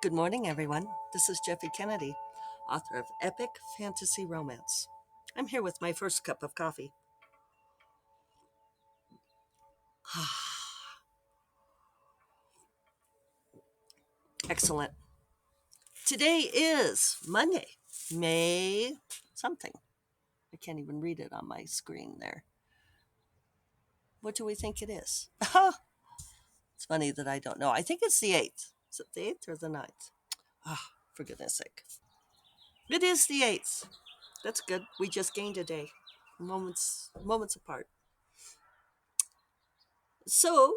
Good morning, everyone. This is Jeffe Kennedy, author of Epic Fantasy Romance. I'm here with my first cup of coffee. Excellent. Today is Monday, May something. I can't even read it on my screen there. What do we think it is? It's funny that I don't know. I think it's the 8th. Is it the 8th or the 9th? For goodness sake. It is the 8th. That's good. We just gained a day. Moments apart. So,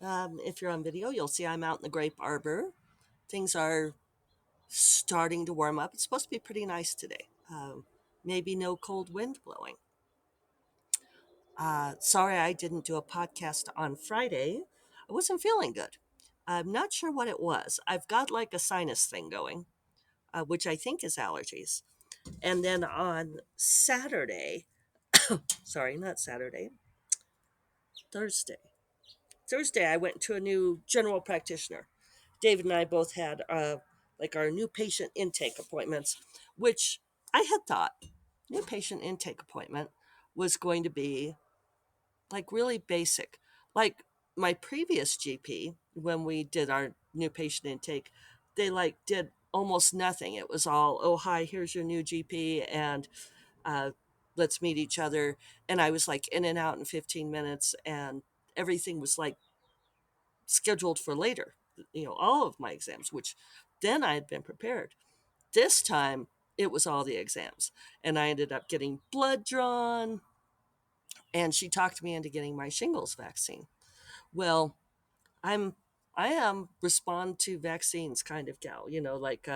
yeah, if you're on video, you'll see I'm out in the grape arbor. Things are starting to warm up. It's supposed to be pretty nice today. Maybe no cold wind blowing. Sorry I didn't do a podcast on Friday. I wasn't feeling good. I'm not sure what it was. I've got like a sinus thing going, which I think is allergies. And then on Saturday, sorry, not Saturday, Thursday. Thursday, I went to a new general practitioner. David and I both had like our new patient intake appointments, which I had thought new patient intake appointment was going to be like really basic. Like my previous GP, when we did our new patient intake, they like did almost nothing. It was all, oh, hi, here's your new GP, and uh, let's meet each other. And I was like in and out in 15 minutes, and everything was like scheduled for later, all of my exams, which then I had been prepared. This time it was all the exams. And I ended up getting blood drawn, and she talked me into getting my shingles vaccine. Well, I'm I am respond to vaccines kind of gal, like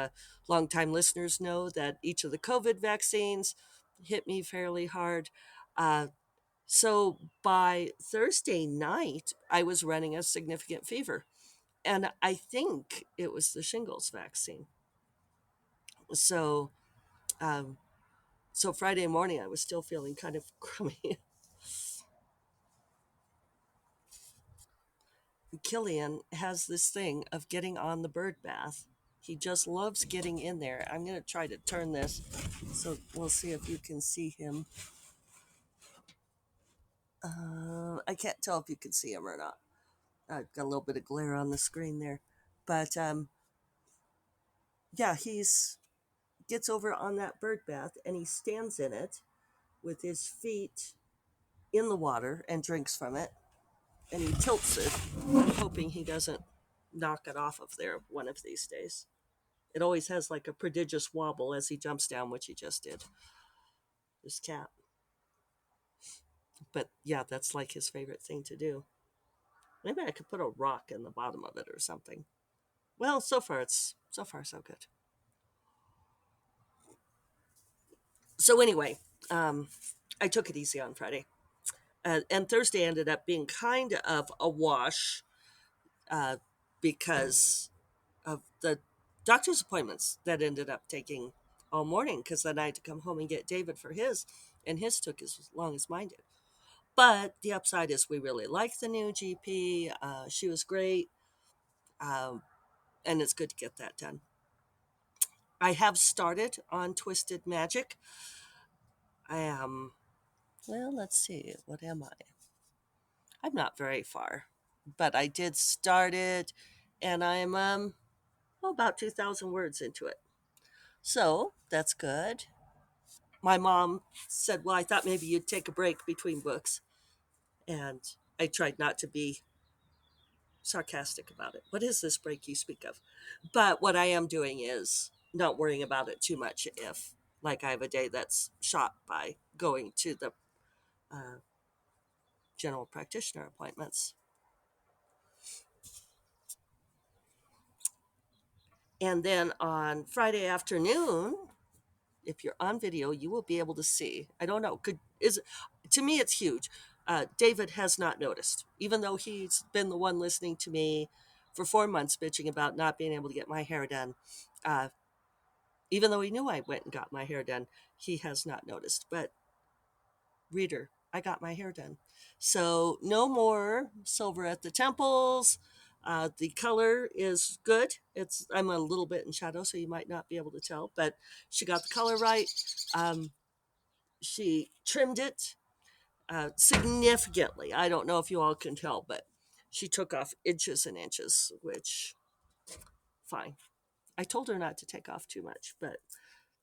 longtime listeners know that each of the COVID vaccines hit me fairly hard. Uh, so by Thursday night, I was running a significant fever, and I think it was the shingles vaccine. So, um, so Friday morning, I was still feeling kind of crummy. Killian has this thing of getting on the bird bath. He just loves getting in there. I'm going to try to turn this so we'll see if you can see him. I can't tell if you can see him or not. I've got a little bit of glare on the screen there. But yeah, he's gets over on that bird bath and he stands in it with his feet in the water and drinks from it, and he tilts it. I'm hoping he doesn't knock it off of there one of these days. It always has like a prodigious wobble as he jumps down, which he just did. This cat. But yeah, that's like his favorite thing to do. Maybe I could put a rock in the bottom of it or something. Well, so far so good. So anyway, um, I took it easy on Friday, and Thursday ended up being kind of a wash uh, because of the doctor's appointments that ended up taking all morning, because then I had to come home and get David for his, and his took as long as mine did. But the upside is we really like the new GP. She was great, um, and it's good to get that done. I have started on Twisted Magic. I am, well, let's see, what am I? I'm not very far, but I did start it, and I'm about 2,000 words into it. So that's good. My mom said, well, I thought maybe you'd take a break between books. And I tried not to be sarcastic about it. What is this break you speak of? But what I am doing is not worrying about it too much if, like, I have a day that's shot by going to the uh, general practitioner appointments. And then on Friday afternoon, if you're on video, you will be able to see. I don't know. To me, it's huge. David has not noticed, even though he's been the one listening to me for 4 months bitching about not being able to get my hair done. Uh, Even though he knew I went and got my hair done, he has not noticed. But reader, I got my hair done. So no more silver at the temples. The color is good. I'm a little bit in shadow, so you might not be able to tell, but she got the color right. Um, she trimmed it significantly. I don't know if you all can tell, but she took off inches and inches, which fine. I told her not to take off too much, but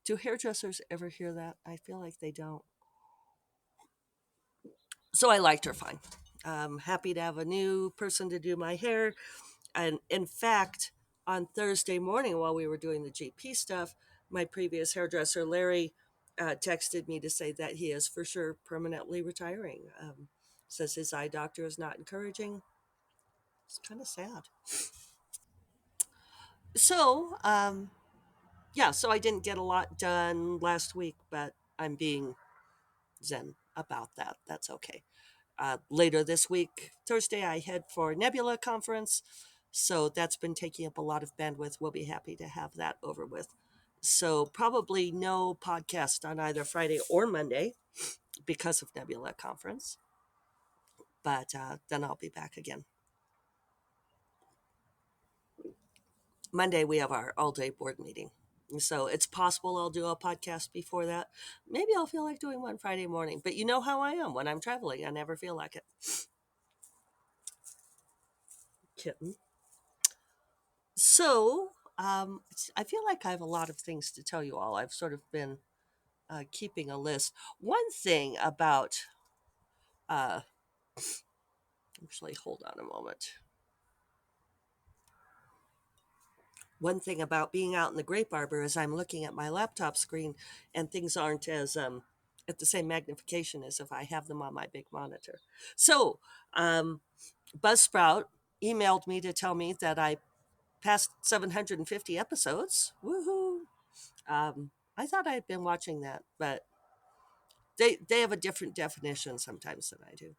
do hairdressers ever hear that? I feel like they don't. So I liked her fine. I'm happy to have a new person to do my hair. And in fact, on Thursday morning while we were doing the GP stuff, my previous hairdresser, Larry, texted me to say that he is for sure permanently retiring. Says his eye doctor is not encouraging. It's kind of sad. So, yeah, so I didn't get a lot done last week, but I'm being zen about that. That's okay. Later this week, Thursday, I head for Nebula conference. So that's been taking up a lot of bandwidth. We'll be happy to have that over with. So probably no podcast on either Friday or Monday because of Nebula conference. But then I'll be back again. Monday, we have our all day board meeting. So it's possible I'll do a podcast before that. Maybe I'll feel like doing one Friday morning. But you know how I am when I'm traveling. I never feel like it. Kitten. So I feel like I have a lot of things to tell you all. I've sort of been keeping a list. One thing about, uh, actually, hold on a moment. One thing about being out in the grape arbor is I'm looking at my laptop screen and things aren't as at the same magnification as if I have them on my big monitor. So Buzzsprout emailed me to tell me that I passed 750 episodes. Woohoo! I thought I had been watching that, but they have a different definition sometimes than I do.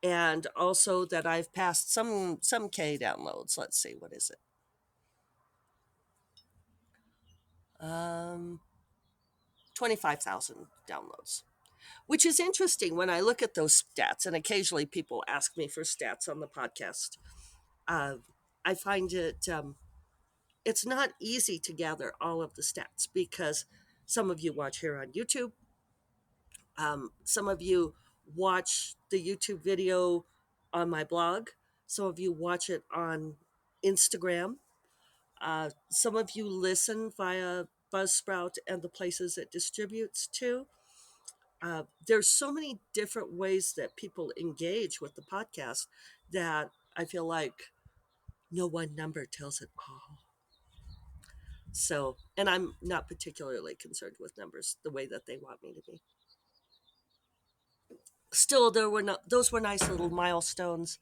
And also that I've passed some K downloads. Let's see, what is it? Um, 25,000 downloads, which is interesting when I look at those stats. And occasionally people ask me for stats on the podcast. Uh, I find it's not easy to gather all of the stats because some of you watch here on YouTube. Some of you watch the YouTube video on my blog. Some of you watch it on Instagram. Some of you listen via Buzzsprout and the places it distributes to. There's so many different ways that people engage with the podcast that I feel like no one number tells it all. So, and I'm not particularly concerned with numbers the way that they want me to be. Still, there were no, those were nice little milestones.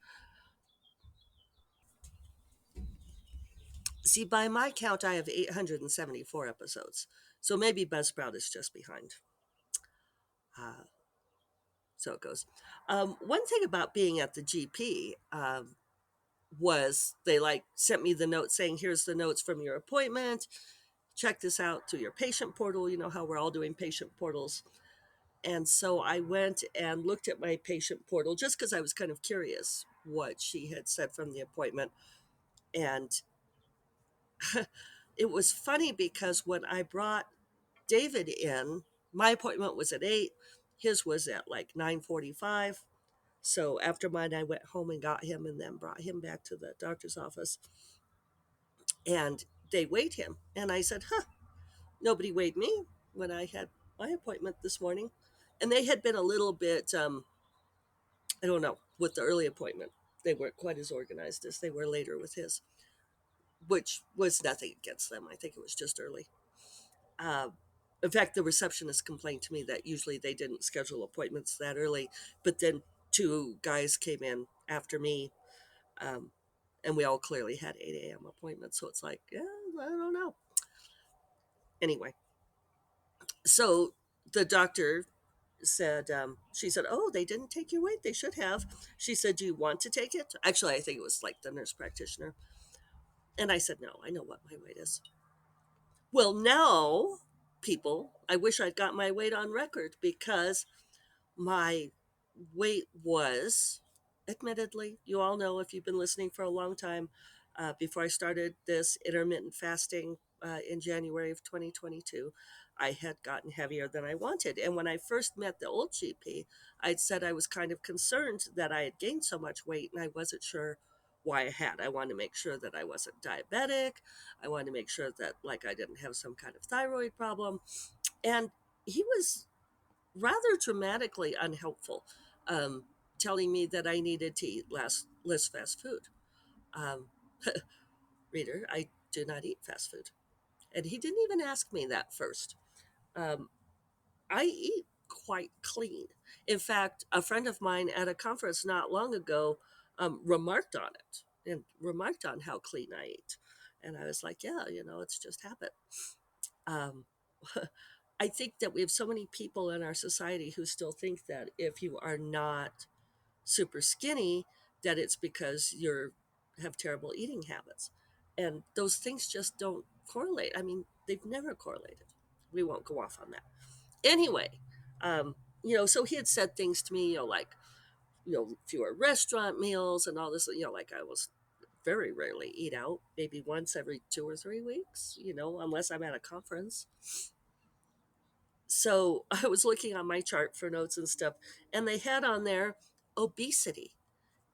See, by my count, I have 874 episodes. So maybe Buzzsprout is just behind. Uh, so it goes. One thing about being at the GP was they like sent me the note saying, here's the notes from your appointment. Check this out to your patient portal. You know how we're all doing patient portals. And so I went and looked at my patient portal just because I was kind of curious what she had said from the appointment. And it was funny because when I brought David in, my appointment was at 8. His was at like 9:45. So after mine, I went home and got him and then brought him back to the doctor's office. And they weighed him. And I said, huh, nobody weighed me when I had my appointment this morning. And they had been a little bit, I don't know, with the early appointment. They weren't quite as organized as they were later with his, which was nothing against them. I think it was just early. Uh, in fact, the receptionist complained to me that usually they didn't schedule appointments that early, but then two guys came in after me, um, and we all clearly had 8 a.m. appointments. So it's like, yeah, I don't know. Anyway, so the doctor said, she said, oh, they didn't take your weight. They should have. She said, do you want to take it? Actually, I think it was like the nurse practitioner. And I said, no, I know what my weight is. Well, now, people, I wish I'd got my weight on record because my weight was admittedly, you all know if you've been listening for a long time, before I started this intermittent fasting in January of 2022, I had gotten heavier than I wanted. And when I first met the old GP, I'd said I was kind of concerned that I had gained so much weight and I wasn't sure why I had. I wanted to make sure that I wasn't diabetic. I wanted to make sure that like I didn't have some kind of thyroid problem. And he was rather dramatically unhelpful, um, telling me that I needed to eat less fast food. Um, Reader, I do not eat fast food. And he didn't even ask me that first. Um, I eat quite clean. In fact, a friend of mine at a conference not long ago remarked on it and remarked on how clean I eat. And I was like, yeah, it's just habit. Um, I think that we have so many people in our society who still think that if you are not super skinny, that it's because you're have terrible eating habits, and those things just don't correlate. I mean, they've never correlated. We won't go off on that anyway. um so he had said things to me, like, fewer restaurant meals and all this, like I was very rarely eat out, maybe once every 2 or 3 weeks, unless I'm at a conference. So I was looking on my chart for notes and stuff, and they had on there obesity,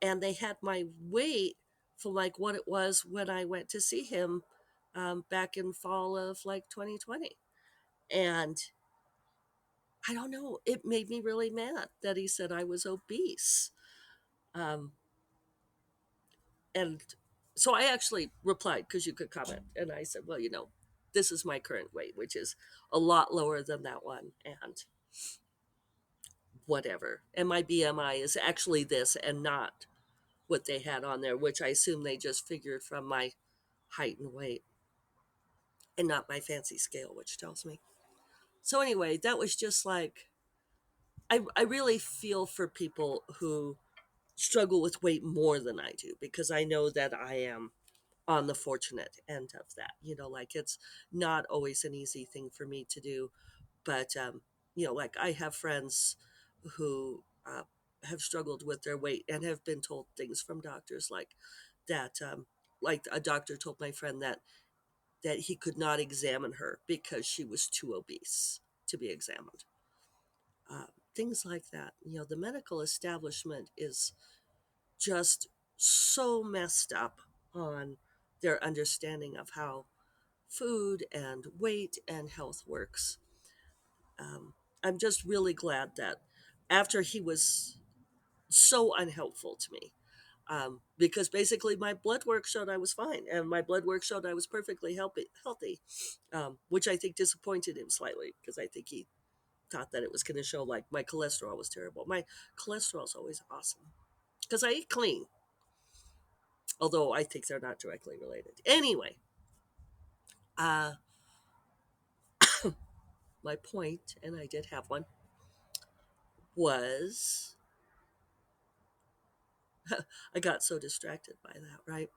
and they had my weight from like what it was when I went to see him back in fall of like 2020. And I don't know, it made me really mad that he said I was obese. Um, and so I actually replied because you could comment, and I said, well, this is my current weight, which is a lot lower than that one, and whatever. And my BMI is actually this and not what they had on there, which I assume they just figured from my height and weight and not my fancy scale, which tells me. So anyway, that was just like, I really feel for people who struggle with weight more than I do, because I know that I am on the fortunate end of that. Like it's not always an easy thing for me to do, but like I have friends who have struggled with their weight and have been told things from doctors like that. Like a doctor told my friend that he could not examine her because she was too obese to be examined. Things like that. The medical establishment is just so messed up on their understanding of how food and weight and health works. I'm just really glad that after he was so unhelpful to me, because basically my blood work showed I was fine, and my blood work showed I was perfectly healthy, which I think disappointed him slightly because I think he thought that it was going to show like my cholesterol was terrible. My cholesterol's always awesome because I eat clean, although I think they're not directly related. Anyway, uh, my point, and I did have one, was I got so distracted by that, right?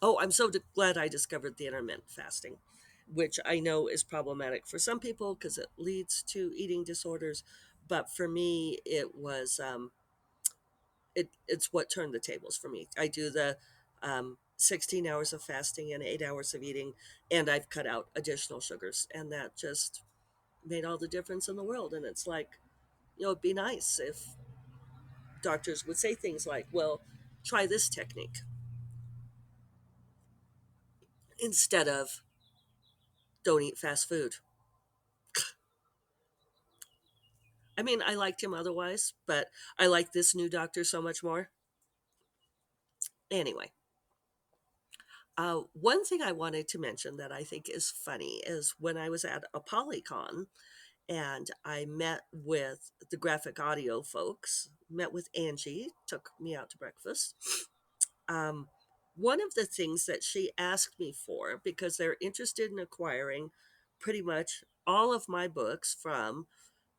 Oh, I'm so glad I discovered the intermittent fasting, which I know is problematic for some people because it leads to eating disorders. But for me, it's what turned the tables for me. I do the 16 hours of fasting and 8 hours of eating, and I've cut out additional sugars, and that just made all the difference in the world. And it's like, it'd be nice if doctors would say things like, well, try this technique instead of don't eat fast food. I mean, I liked him otherwise, but I like this new doctor so much more. Anyway, one thing I wanted to mention that I think is funny is when I was at a Polycon and I met with the graphic audio folks, met with Angie, took me out to breakfast. Um, One of the things that she asked me for, because they're interested in acquiring pretty much all of my books from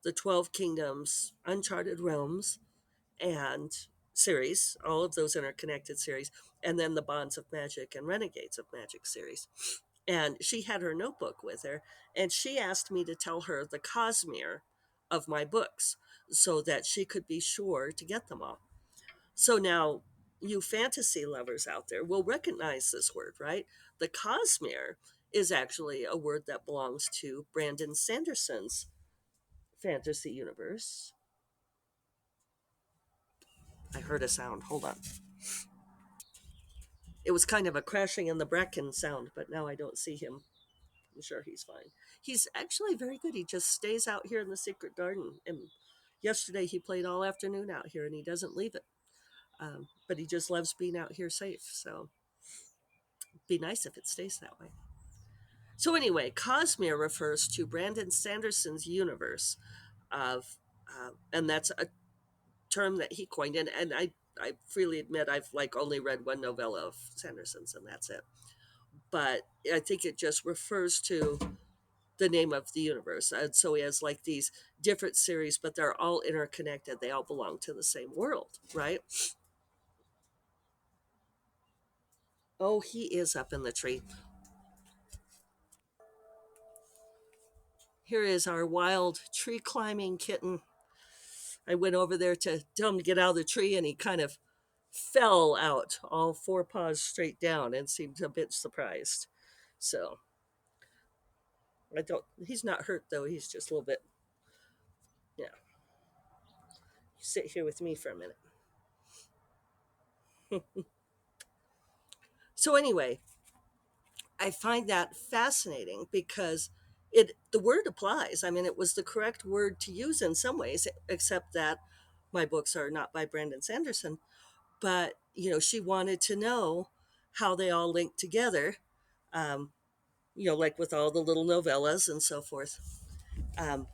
the 12 Kingdoms, Uncharted Realms, and series, all of those interconnected series, and then the Bonds of Magic and Renegades of Magic series. And she had her notebook with her, and she asked me to tell her the Cosmere of my books so that she could be sure to get them all. So now, you fantasy lovers out there will recognize this word, right? The Cosmere is actually a word that belongs to Brandon Sanderson's fantasy universe. I heard a sound. Hold on. It was kind of a crashing in the bracken sound, but now I don't see him. I'm sure he's fine. He's actually very good. He just stays out here in the secret garden. And yesterday he played all afternoon out here and he doesn't leave it. But he just loves being out here safe. So be nice if it stays that way. So anyway, Cosmere refers to Brandon Sanderson's universe of, and that's a term that he coined. And I freely admit I've like only read one novella of Sanderson's, and that's it. But I think it just refers to the name of the universe. And so he has like these different series, but they're all interconnected. They all belong to the same world, right? Oh, he is up in the tree. Here is our wild tree climbing kitten. I went over there to tell him to get out of the tree, and he kind of fell out, all four paws straight down, and seemed a bit surprised. So I don't. He's not hurt though. He's just a little bit. Yeah. Sit here with me for a minute. So anyway, I find that fascinating because the word applies. I mean, it was the correct word to use in some ways, except that my books are not by Brandon Sanderson. But she wanted to know how they all link together. Um, like with all the little novellas and so forth. Um,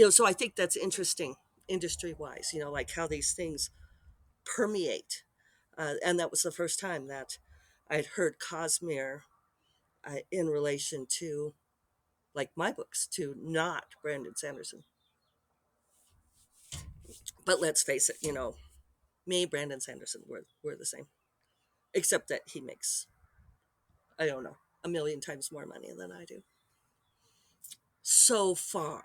so I think that's interesting industry wise. Like how these things permeate. And that was the first time that I'd heard Cosmere in relation to like my books to not Brandon Sanderson. But let's face it, me, Brandon Sanderson, we're the same, except that he makes, I don't know, a million times more money than I do so far.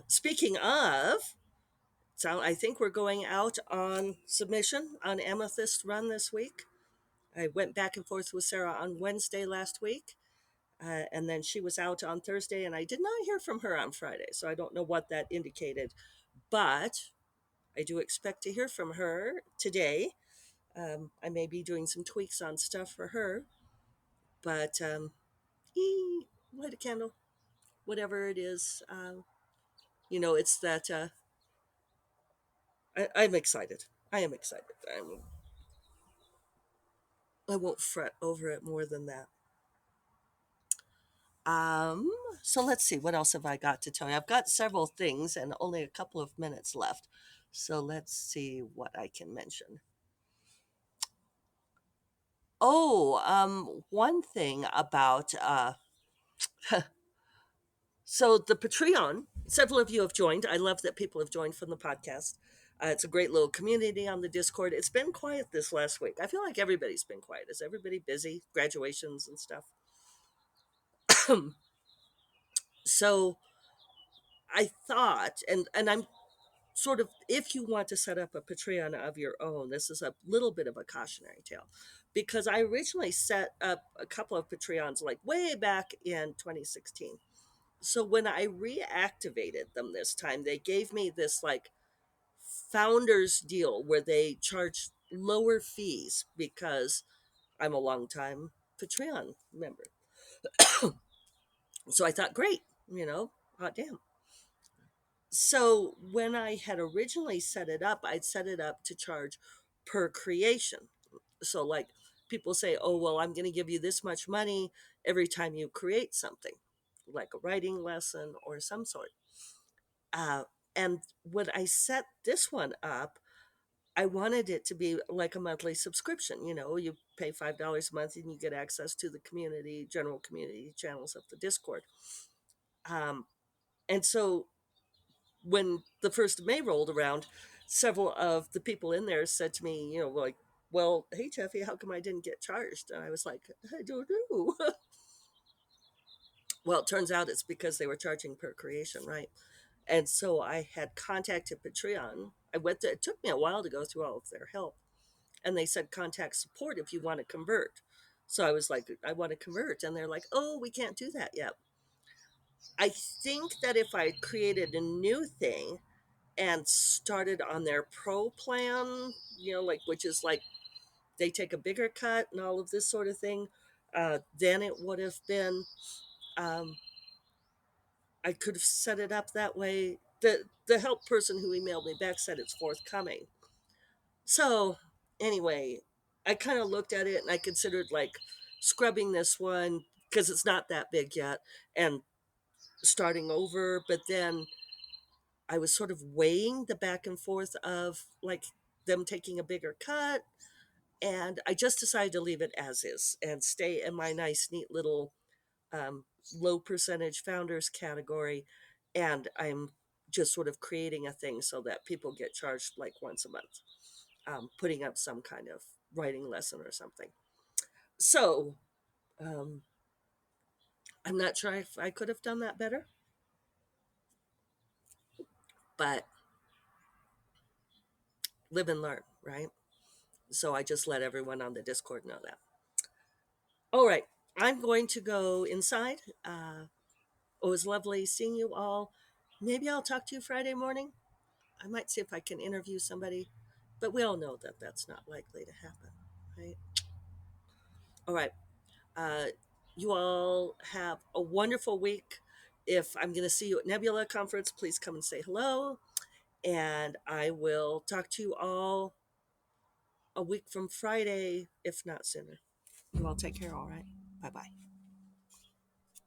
Speaking of, so I think we're going out on submission on Amethyst Run this week. I went back and forth with Sarah on Wednesday last week, and then she was out on Thursday, and I did not hear from her on Friday, so I don't know what that indicated. But I do expect to hear from her today. I may be doing some tweaks on stuff for her, but light a candle, whatever it is. It's that I'm excited. I am excited. I won't fret over it more than that. Um, so let's see, what else have I got to tell you? I've got several things and only a couple of minutes left. So let's see what I can mention. Oh, one thing about so the Patreon, several of you have joined. I love that people have joined from the podcast. It's a great little community on the Discord. It's been quiet this last week. I feel like everybody's been quiet. Is everybody busy? Graduations and stuff. So I thought, and I'm sort of, if you want to set up a Patreon of your own, this is a little bit of a cautionary tale, because I originally set up a couple of Patreons like way back in 2016. So when I reactivated them this time, they gave me this like founders deal where they charge lower fees because I'm a longtime Patreon member. So I thought, great, hot damn. So when I had originally set it up, I'd set it up to charge per creation. So like people say, oh well, I'm going to give you this much money every time you create something, like a writing lesson or some sort. Uh, and when I set this one up, I wanted it to be like a monthly subscription. You pay $5 a month and you get access to the general community channels of the Discord. Um, and so when the 1st of May rolled around, several of the people in there said to me, like, well, hey, Jeffe, how come I didn't get charged? And I was like, I don't know. Well, it turns out it's because they were charging per creation, right? And so I had contacted Patreon. It took me a while to go through all of their help. And they said contact support if you want to convert. So I was like, I want to convert. And they're like, oh, we can't do that yet. I think that if I created a new thing and started on their pro plan, like, which is like they take a bigger cut and all of this sort of thing, then it would have been, um, I could have set it up that way. The help person who emailed me back said it's forthcoming. So anyway, I kind of looked at it and I considered like scrubbing this one because it's not that big yet and starting over. But then I was sort of weighing the back and forth of like them taking a bigger cut. And I just decided to leave it as is and stay in my nice, neat little um, low percentage founders category. And I'm just sort of creating a thing so that people get charged like once a month, putting up some kind of writing lesson or something. So um, I'm not sure if I could have done that better, but live and learn, right? So I just let everyone on the Discord know that. All right, I'm going to go inside. It was lovely seeing you all. Maybe I'll talk to you Friday morning. I might see if I can interview somebody, but we all know that that's not likely to happen, right? All right. Uh, you all have a wonderful week. If I'm going to see you at Nebula Conference, please come and say hello. And I will talk to you all a week from Friday, if not sooner. You all take care, all right? Bye bye.